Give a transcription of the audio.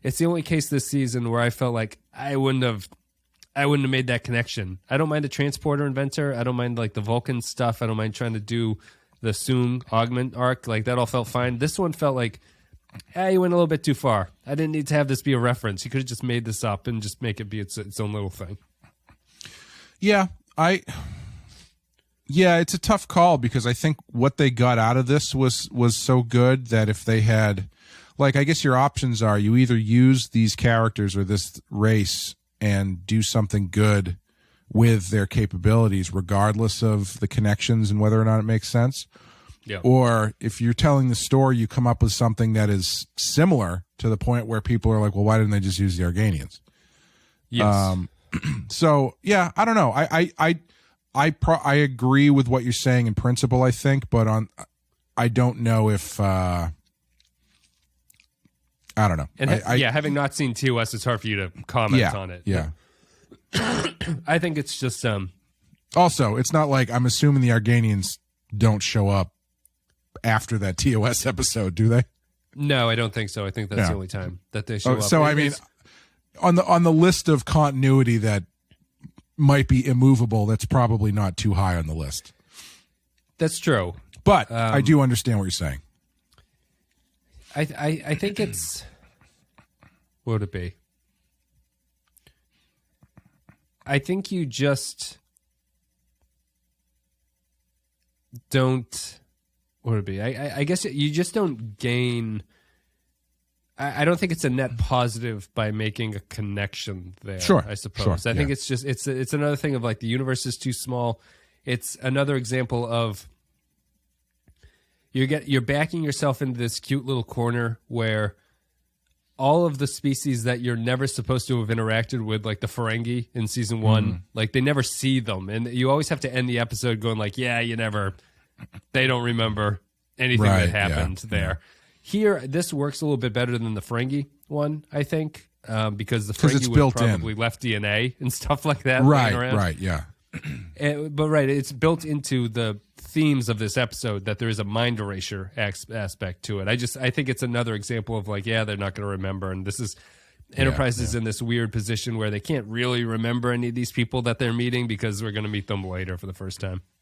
it's the only case this season where I felt like I wouldn't have made that connection. I don't mind the transporter inventor. I don't mind like the Vulcan stuff. I don't mind trying to do the Soong augment arc. Like that all felt fine. This one felt like, you went a little bit too far. I didn't need to have this be a reference. You could have just made this up and just make it be its own little thing. Yeah, it's a tough call because I think what they got out of this was so good that if they had, like, I guess your options are you either use these characters or this race and do something good with their capabilities, regardless of the connections and whether or not it makes sense. Yeah. Or if you're telling the story, you come up with something that is similar to the point where people are like, well, why didn't they just use the Organians? Yes. So yeah, I don't know. I agree with what you're saying in principle, I think, but I don't know if I don't know. And having not seen TOS, it's hard for you to comment on it. Yeah. I think it's just also, it's not like I'm assuming the Organians don't show up after that TOS episode, do they? No, I don't think so. I think that's the only time that they show up. So I mean, on the list of continuity that might be immovable, that's probably not too high on the list. That's true. But I do understand what you're saying. I think it's, what would it be? I think you just don't, what would it be? I guess you just don't gain, I don't think it's a net positive by making a connection there. Sure. I suppose. I think it's just, it's another thing of like the universe is too small. It's another example of you're backing yourself into this cute little corner where all of the species that you're never supposed to have interacted with, like the Ferengi in season 1, like they never see them. And you always have to end the episode going like, they don't remember anything that happened there. Yeah. Here, this works a little bit better than the Ferengi one, I think, because the Ferengi would probably left DNA and stuff like that. Right, yeah. But it's built into the themes of this episode that there is a mind erasure aspect to it. I think it's another example of like, they're not going to remember, and this is Enterprise is in this weird position where they can't really remember any of these people that they're meeting because we're going to meet them later for the first time.